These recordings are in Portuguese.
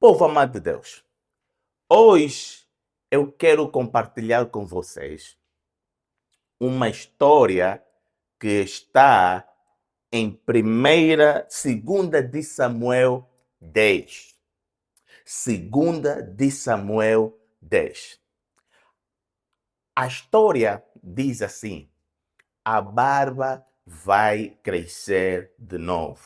Povo amado de Deus, hoje eu quero compartilhar com vocês uma história que está em segunda de Samuel 10. Segunda de Samuel 10. A história diz assim: a barba vai crescer de novo.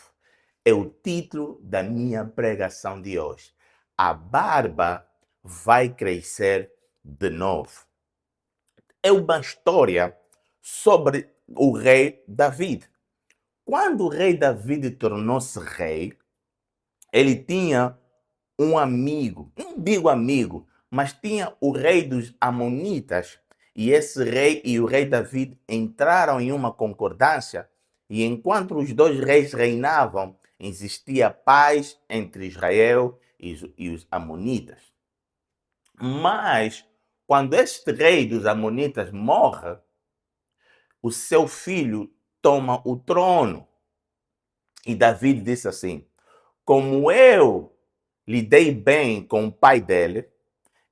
É o título da minha pregação de hoje. A barba vai crescer de novo. É uma história sobre o rei David. Quando o rei David tornou-se rei, ele tinha um amigo, não digo amigo, mas tinha o rei dos Amonitas. E esse rei e o rei David entraram em uma concordância. E enquanto os dois reis reinavam, existia paz entre Israel e os Amonitas. Mas, quando este rei dos Amonitas morre, o seu filho toma o trono. E David disse assim: como eu lidei bem com o pai dele,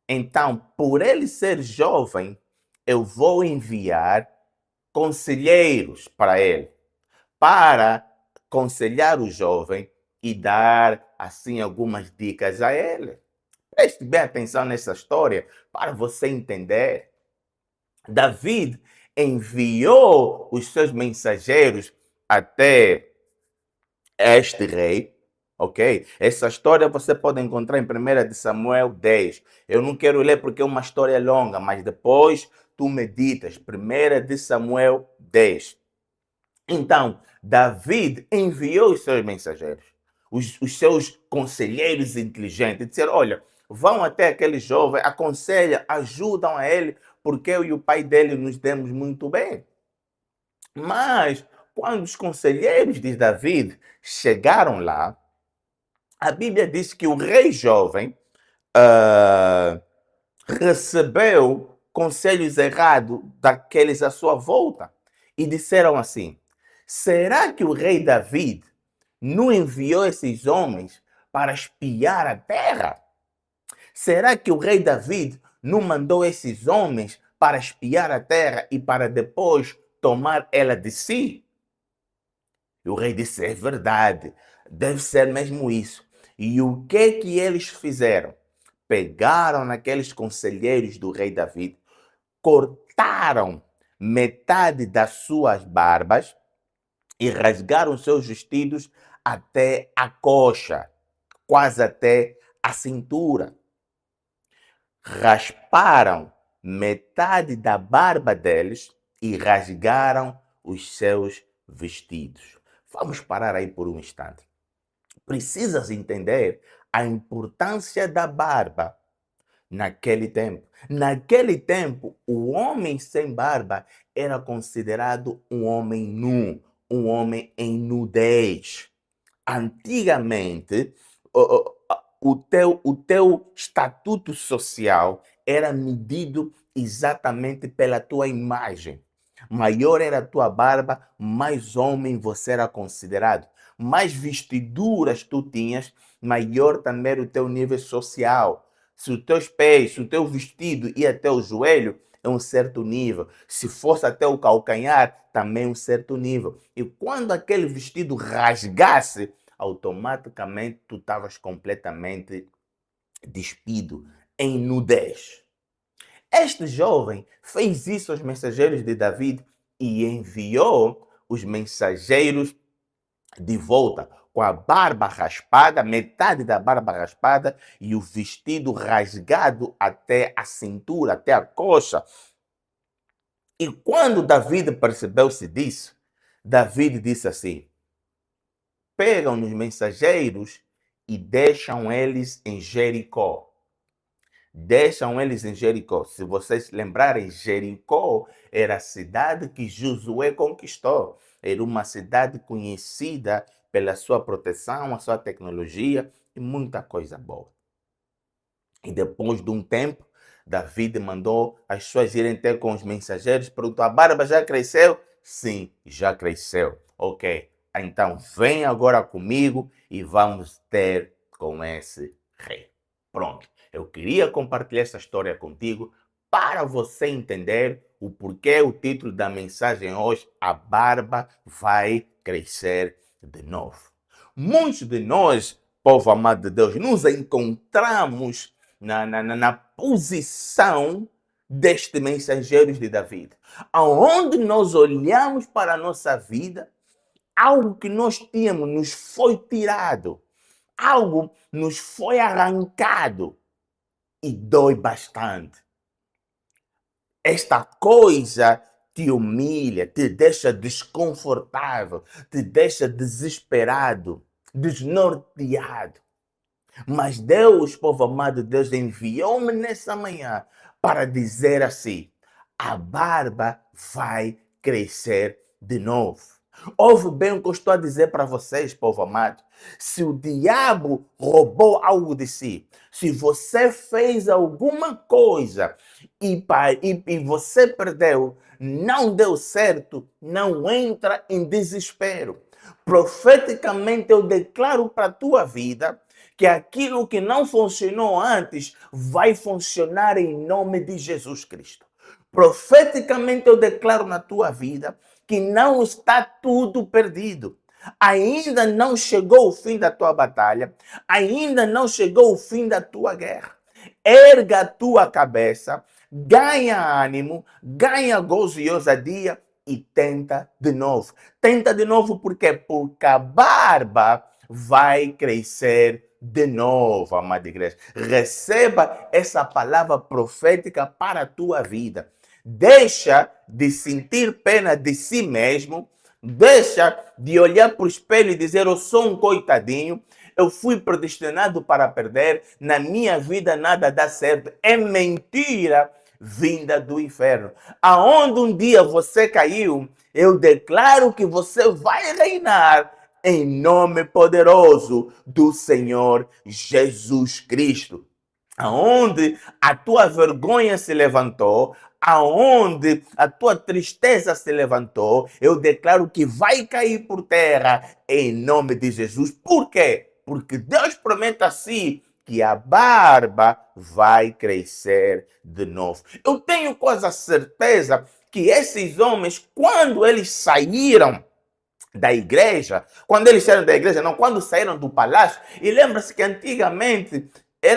então, por ele ser jovem, eu vou enviar conselheiros para ele, para aconselhar o jovem e dar, assim, algumas dicas a ele. Preste bem atenção nessa história para você entender. David enviou os seus mensageiros até este rei, ok? Essa história você pode encontrar em 1 de Samuel 10. Eu não quero ler porque é uma história longa, mas depois tu meditas. 1 de Samuel 10. Então, David enviou os seus mensageiros, os seus conselheiros inteligentes, e disseram: olha, vão até aquele jovem, aconselham, ajudam a ele, porque eu e o pai dele nos demos muito bem. Mas, quando os conselheiros de David chegaram lá, a Bíblia diz que o rei jovem recebeu conselhos errados daqueles à sua volta. E disseram assim: será que o rei David não enviou esses homens para espiar a terra? Será que o rei David não mandou esses homens para espiar a terra e para depois tomar ela de si? E o rei disse: é verdade, deve ser mesmo isso. E o que eles fizeram? Pegaram naqueles conselheiros do rei David, cortaram metade das suas barbas e rasgaram seus vestidos até a coxa, quase até a cintura. Rasparam metade da barba deles e rasgaram os seus vestidos. Vamos parar aí por um instante. Precisas entender a importância da barba naquele tempo. Naquele tempo, o homem sem barba era considerado um homem nu, um homem em nudez. Antigamente, o teu estatuto social era medido exatamente pela tua imagem. Maior era a tua barba, mais homem você era considerado. Mais vestiduras tu tinhas, maior também era o teu nível social. Se os teus pés, se o teu vestido ia até o joelho, é um certo nível. Se fosse até o calcanhar, também um certo nível. E quando aquele vestido rasgasse, automaticamente tu estavas completamente despido, em nudez. Este jovem fez isso aos mensageiros de David e enviou os mensageiros de volta com a barba raspada, metade da barba raspada e o vestido rasgado até a cintura, até a coxa. E quando David percebeu-se disso, David disse assim: pegam nos mensageiros e deixam eles em Jericó. Deixam eles em Jericó. Se vocês lembrarem, Jericó era a cidade que Josué conquistou. Era uma cidade conhecida pela sua proteção, a sua tecnologia e muita coisa boa. E depois de um tempo, David mandou as pessoas irem ter com os mensageiros, perguntou: a barba já cresceu? Sim, já cresceu. Ok, então vem agora comigo e vamos ter com esse rei. Pronto, eu queria compartilhar essa história contigo para você entender o porquê o título da mensagem hoje, a barba vai crescer de novo. Muitos de nós, povo amado de Deus, nos encontramos na posição deste mensageiro de Davi, aonde nós olhamos para a nossa vida, algo que nós tínhamos nos foi tirado, algo nos foi arrancado e dói bastante. Esta coisa te humilha, te deixa desconfortável, te deixa desesperado, desnorteado. Mas Deus, povo amado, Deus enviou-me nessa manhã para dizer assim: a barba vai crescer de novo. Ouve bem o que eu estou a dizer para vocês, povo amado. Se o diabo roubou algo de si, se você fez alguma coisa e você perdeu, não deu certo, não entra em desespero. Profeticamente eu declaro para a tua vida que aquilo que não funcionou antes vai funcionar em nome de Jesus Cristo. Profeticamente eu declaro na tua vida que não está tudo perdido. Ainda não chegou o fim da tua batalha, ainda não chegou o fim da tua guerra. Erga a tua cabeça, ganha ânimo, ganha gozo e ousadia e tenta de novo. Tenta de novo por quê? Porque a barba vai crescer de novo, amada igreja. Receba essa palavra profética para a tua vida. Deixa de sentir pena de si mesmo. Deixa de olhar para o espelho e dizer: eu sou um coitadinho, eu fui predestinado para perder, na minha vida nada dá certo. É mentira vinda do inferno. Aonde um dia você caiu, eu declaro que você vai reinar em nome poderoso do Senhor Jesus Cristo. Aonde a tua vergonha se levantou, aonde a tua tristeza se levantou, eu declaro que vai cair por terra em nome de Jesus. Por quê? Porque Deus promete assim que a barba vai crescer de novo. Eu tenho quase a certeza que esses homens, quando eles saíram da igreja, quando eles saíram da igreja, não, quando saíram do palácio, e lembra-se que antigamente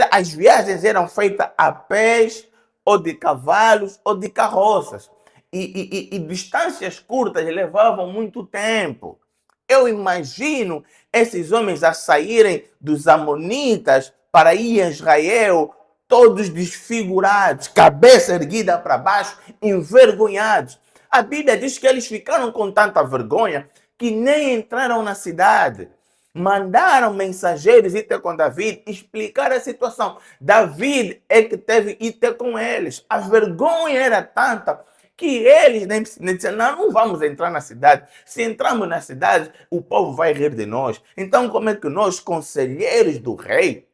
as viagens eram feitas a pés, ou de cavalos, ou de carroças. E distâncias curtas levavam muito tempo. Eu imagino esses homens a saírem dos Amonitas para ir a Israel, todos desfigurados, cabeça erguida para baixo, envergonhados. A Bíblia diz que eles ficaram com tanta vergonha que nem entraram na cidade. Mandaram mensageiros ir ter com Davi, explicar a situação. Davi é que teve ir ter com eles. A vergonha era tanta que eles nem disseram: não vamos entrar na cidade. Se entrarmos na cidade, o povo vai rir de nós. Então, como é que nós, conselheiros do rei,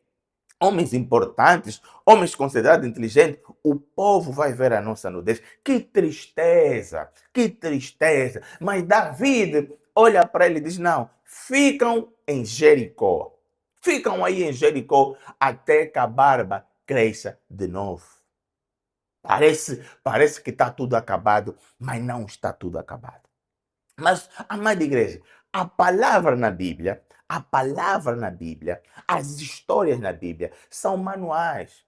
homens importantes, homens considerados inteligentes, o povo vai ver a nossa nudez? Que tristeza, que tristeza. Mas Davi olha para ele e diz: não, ficam em Jericó. Ficam aí em Jericó até que a barba cresça de novo. Parece que está tudo acabado, mas não está tudo acabado. Mas, amada igreja, a palavra na Bíblia, as histórias na Bíblia são manuais.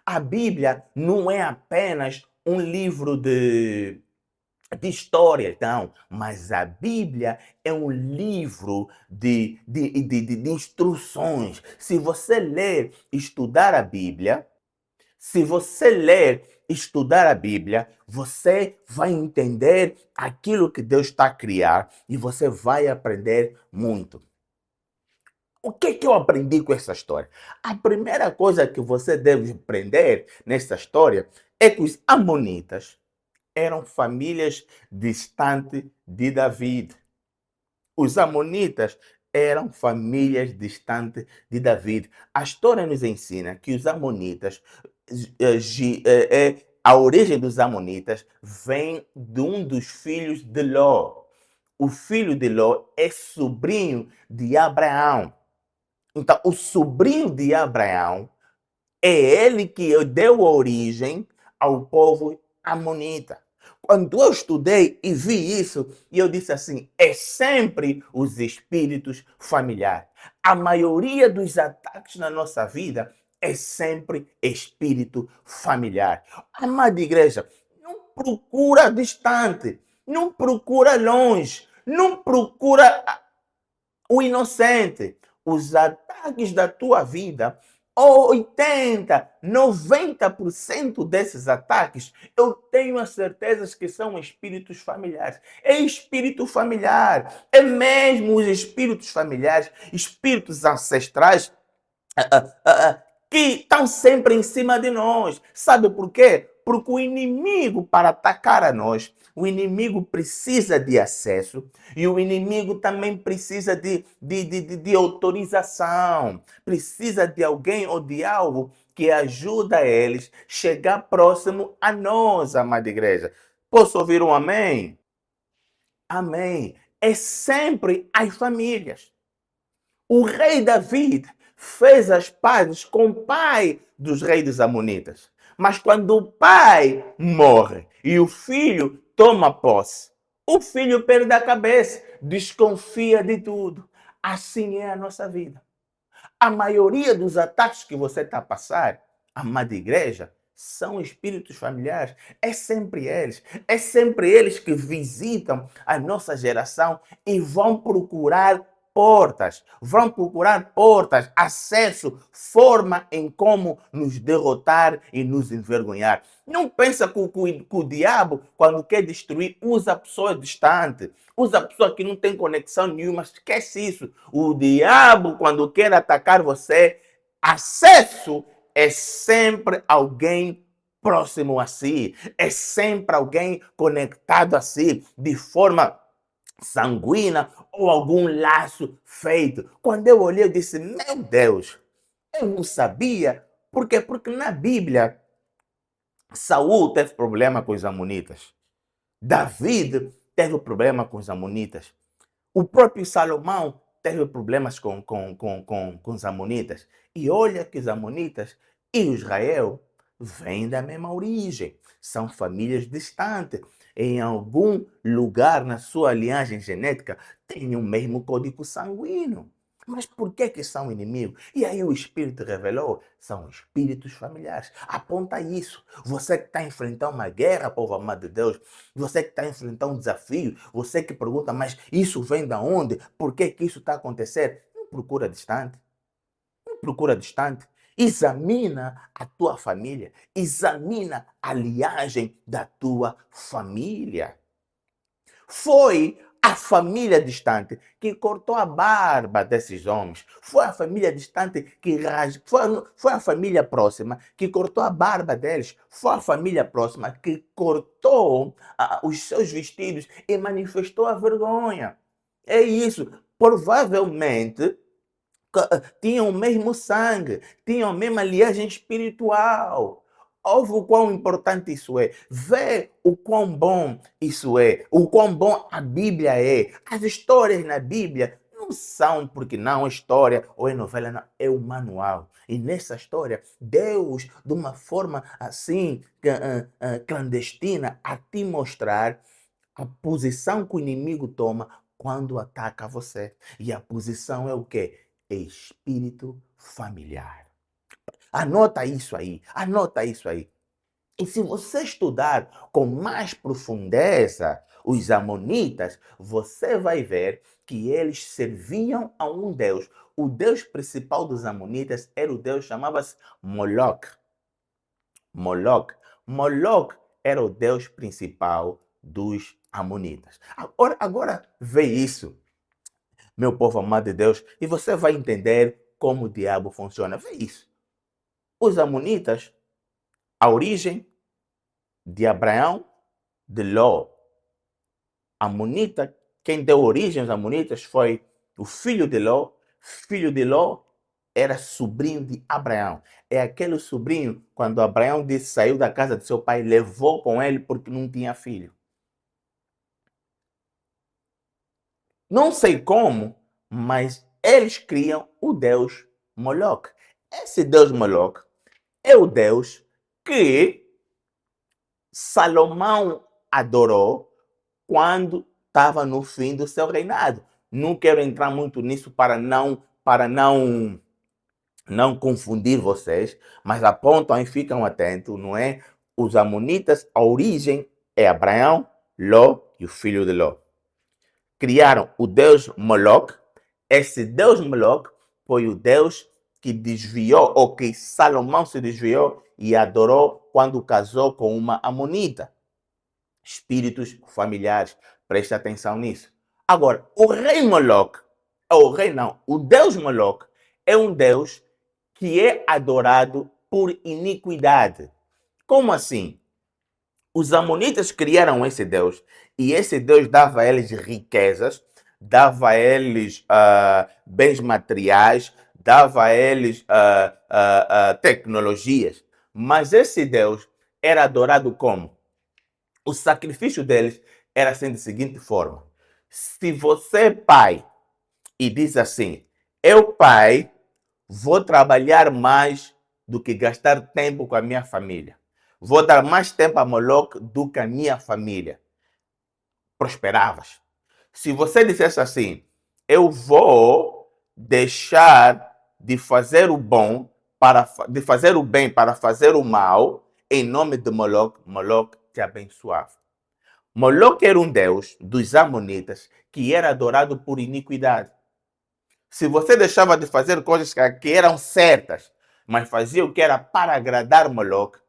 A Bíblia não é apenas um livro de histórias, não, mas a Bíblia é um livro de instruções. Se você ler, estudar a Bíblia, se você ler, estudar a Bíblia, você vai entender aquilo que Deus está a criar e você vai aprender muito. O que eu aprendi com essa história? A primeira coisa que você deve aprender nessa história é que os amonitas eram famílias distantes de Davi. Os amonitas eram famílias distantes de Davi. A história nos ensina que os amonitas, a origem dos amonitas vem de um dos filhos de Ló. O filho de Ló é sobrinho de Abraão. Então, o sobrinho de Abraão É ele que deu origem ao povo amonita. Quando eu estudei e vi isso, e eu disse assim: é sempre os espíritos familiares. A maioria dos ataques na nossa vida é sempre espírito familiar. Amada igreja, não procura distante, não procura longe, não procura o inocente. Os ataques da tua vida, 80, 90% desses ataques, eu tenho a certeza que são espíritos familiares. É espírito familiar. É mesmo os espíritos familiares, espíritos ancestrais, que estão sempre em cima de nós. Sabe por quê? Porque o inimigo, para atacar a nós, o inimigo precisa de acesso e o inimigo também precisa de autorização. Precisa de alguém ou de algo que ajuda eles a chegar próximo a nós, amada igreja. Posso ouvir um amém? Amém. É sempre as famílias. O rei David fez as pazes com o pai dos reis dos Amonitas. Mas quando o pai morre e o filho toma posse, o filho perde a cabeça, desconfia de tudo. Assim é a nossa vida. A maioria dos ataques que você está a passar, amada igreja, são espíritos familiares. É sempre eles. É sempre eles que visitam a nossa geração e vão procurar portas, acesso, forma em como nos derrotar e nos envergonhar. Não pensa que o diabo, quando quer destruir, usa pessoas distantes, usa pessoa que não tem conexão nenhuma. Esquece isso. O diabo, quando quer atacar você, acesso é sempre alguém próximo a si, é sempre alguém conectado a si, de forma sanguínea ou algum laço feito. Quando eu olhei, eu disse: meu Deus, eu não sabia. Por quê? Porque na Bíblia, Saul teve problema com os amonitas. David teve problema com os amonitas. O próprio Salomão teve problemas com os amonitas. E olha que os amonitas e Israel vêm da mesma origem. São famílias distantes. Em algum lugar na sua linhagem genética tem o mesmo código sanguíneo. Mas por que são inimigos? E aí o Espírito revelou, são espíritos familiares. Aponta isso. Você que está enfrentando uma guerra, povo amado de Deus, você que está enfrentando um desafio, você que pergunta, mas isso vem da onde? Por que isso está acontecendo? Não procura distante. Não procura distante. Examina a tua família. Examina a linhagem da tua família. Foi a família distante que cortou a barba desses homens. Foi a família distante que foi a família próxima que cortou a barba deles. Foi a família próxima que cortou os seus vestidos e manifestou a vergonha. É isso. Provavelmente tinham o mesmo sangue, tinham a mesma linhagem espiritual. Ouve o quão importante isso é. Vê o quão bom isso é. O quão bom a Bíblia é. As histórias na Bíblia não são porque não é história ou é novela, não. É o manual. E nessa história, Deus, de uma forma assim, clandestina, a te mostrar a posição que o inimigo toma quando ataca você. E a posição é o quê? Espírito familiar. Anota isso aí, anota isso aí. E se você estudar com mais profundeza os amonitas, você vai ver que eles serviam a um deus. O deus principal dos amonitas era o deus, chamava-se Moloch. Moloch. Moloch era o deus principal dos amonitas. Agora vê isso, meu povo amado de Deus, e você vai entender como o diabo funciona. Vê isso. Os amonitas, a origem de Abraão, de Ló. Amonita, quem deu origem aos amonitas foi o filho de Ló. Filho de Ló era sobrinho de Abraão. É aquele sobrinho, quando Abraão disse, saiu da casa de seu pai, levou com ele porque não tinha filho. Não sei como, mas eles criam o deus Moloch. Esse deus Moloch é o Deus que Salomão adorou quando estava no fim do seu reinado. Não quero entrar muito nisso para não confundir vocês, mas apontam e ficam atentos, não é? Os amonitas, a origem é Abraão, Ló e o filho de Ló. Criaram o deus Moloque. Esse deus Moloque foi o deus que desviou, ou que Salomão se desviou e adorou quando casou com uma amonita. Espíritos familiares, preste atenção nisso. Agora, o rei Moloque, o deus Moloque, é um deus que é adorado por iniquidade. Como assim? Os amonitas criaram esse Deus e esse Deus dava a eles riquezas, dava a eles bens materiais, dava a eles tecnologias. Mas esse Deus era adorado como? O sacrifício deles era assim da seguinte forma: se você é pai e diz assim, eu pai, vou trabalhar mais do que gastar tempo com a minha família. Vou dar mais tempo a Moloque do que a minha família. Prosperavas. Se você dissesse assim, eu vou deixar de fazer o de fazer o bem para fazer o mal, em nome de Moloque, Moloque te abençoava. Moloque era um deus dos amonitas que era adorado por iniquidade. Se você deixava de fazer coisas que eram certas, mas fazia o que era para agradar Moloque,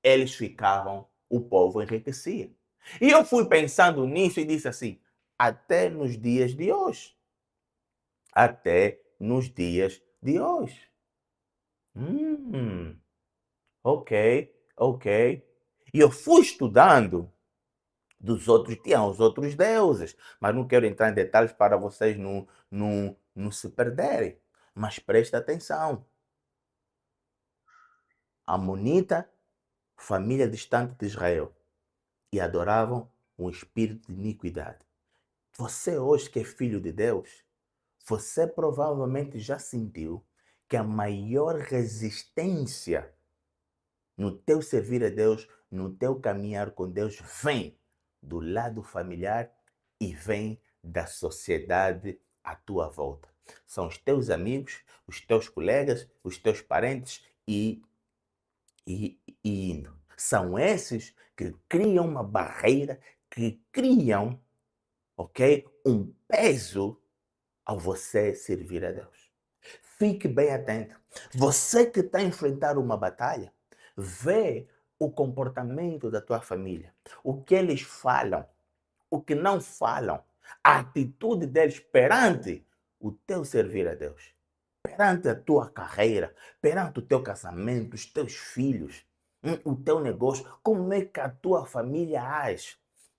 eles ficavam, o povo enriquecia. E eu fui pensando nisso e disse assim, até nos dias de hoje. Até nos dias de hoje. Ok, ok. E eu fui estudando tinham os outros deuses, mas não quero entrar em detalhes para vocês não se perderem. Mas presta atenção. Amonita, família distante de Israel, e adoravam um espírito de iniquidade. Você hoje que é filho de Deus, você provavelmente já sentiu que a maior resistência no teu servir a Deus, no teu caminhar com Deus, vem do lado familiar e vem da sociedade à tua volta. São os teus amigos, os teus colegas, os teus parentes e indo. São esses que criam uma barreira, que criam, ok, um peso ao você servir a Deus. Fique bem atento. Você que está a enfrentar uma batalha, vê o comportamento da tua família, o que eles falam, o que não falam, a atitude deles perante o teu servir a Deus, perante a tua carreira, perante o teu casamento, os teus filhos, o teu negócio, como é que a tua família age?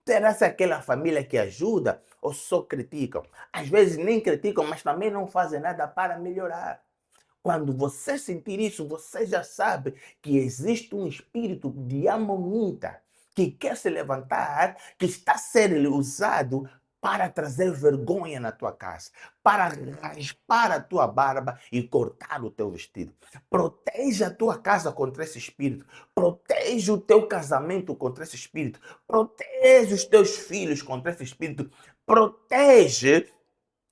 Será se aquela família que ajuda ou só criticam? Às vezes nem criticam, mas também não fazem nada para melhorar. Quando você sentir isso, você já sabe que existe um espírito de amonita que quer se levantar, que está sendo usado para trazer vergonha na tua casa, para raspar a tua barba e cortar o teu vestido. Proteja a tua casa contra esse espírito. Proteja o teu casamento contra esse espírito. Protege os teus filhos contra esse espírito. Protege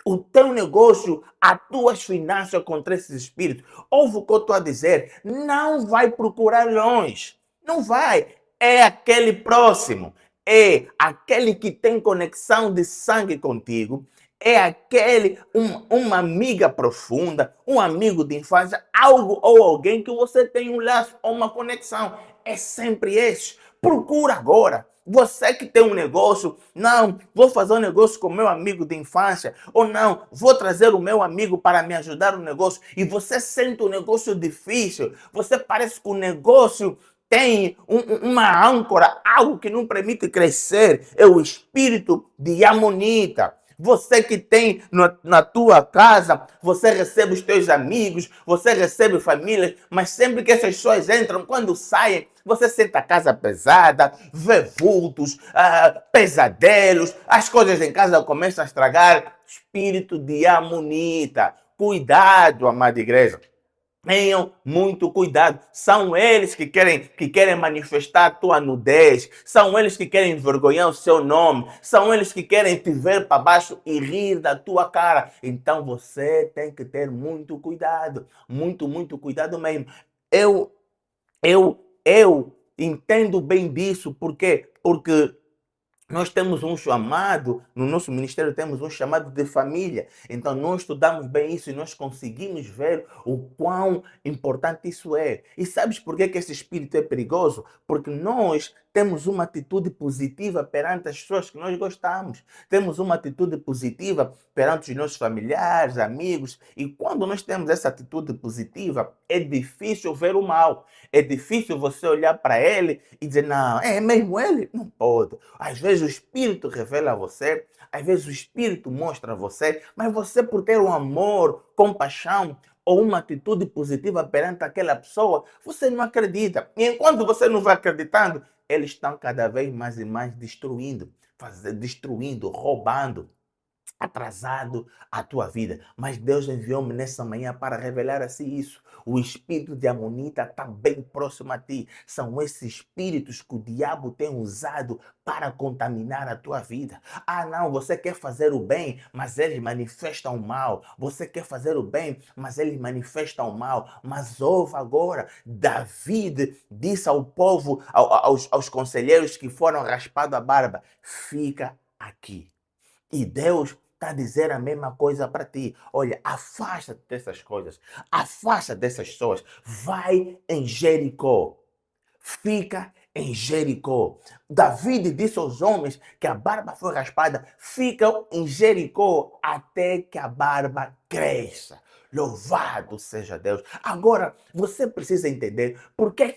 o teu negócio, as tuas finanças contra esses espíritos. Ouve o que eu estou a dizer. Não vai procurar longe. Não vai. É aquele próximo. É aquele que tem conexão de sangue contigo. É aquele, uma amiga profunda, um amigo de infância, algo ou alguém que você tem um laço ou uma conexão. É sempre esse. Procura agora. Você que tem um negócio, não, vou fazer um negócio com meu amigo de infância, ou não, vou trazer o meu amigo para me ajudar no negócio, e você sente o negócio difícil, você parece que o negócio tem uma âncora, algo que não permite crescer, é o espírito de amonita. Você que tem na tua casa, você recebe os teus amigos, você recebe famílias, mas sempre que essas pessoas entram, quando saem, você sente a casa pesada, vê vultos, pesadelos, as coisas em casa começam a estragar. Espírito de amonita. Cuidado, amada igreja. Tenham muito cuidado. São eles que querem manifestar a tua nudez. São eles que querem envergonhar o seu nome. São eles que querem te ver para baixo e rir da tua cara. Então você tem que ter muito cuidado. Muito, muito cuidado mesmo. Eu, eu entendo bem disso. Por quê? Porque nós temos um chamado, no nosso ministério temos um chamado de família. Então nós estudamos bem isso e nós conseguimos ver o quão importante isso é. E sabes por que esse espírito é perigoso? Porque nós temos uma atitude positiva perante as pessoas que nós gostamos. Temos uma atitude positiva perante os nossos familiares, amigos. E quando nós temos essa atitude positiva, é difícil ver o mal. É difícil você olhar para ele e dizer, não, é mesmo ele? Não pode. Às vezes o Espírito revela a você, às vezes o Espírito mostra a você, mas você por ter um amor, compaixão ou uma atitude positiva perante aquela pessoa, você não acredita. E enquanto você não vai acreditando, eles estão cada vez mais e mais destruindo, roubando, atrasado a tua vida. Mas Deus enviou-me nessa manhã para revelar assim isso. O espírito de Amonita está bem próximo a ti. São esses espíritos que o diabo tem usado para contaminar a tua vida. Ah, não, você quer fazer o bem, mas eles manifestam o mal. Você quer fazer o bem, mas eles manifestam o mal. Mas ouve agora, David disse ao povo, aos conselheiros que foram raspado a barba, fica aqui. E Deus está a dizer a mesma coisa para ti. Olha, afasta-te dessas coisas. Afasta dessas pessoas. Vai em Jericó. Fica em Jericó. David disse aos homens que a barba foi raspada. Ficam em Jericó até que a barba cresça. Louvado seja Deus. Agora, você precisa entender por que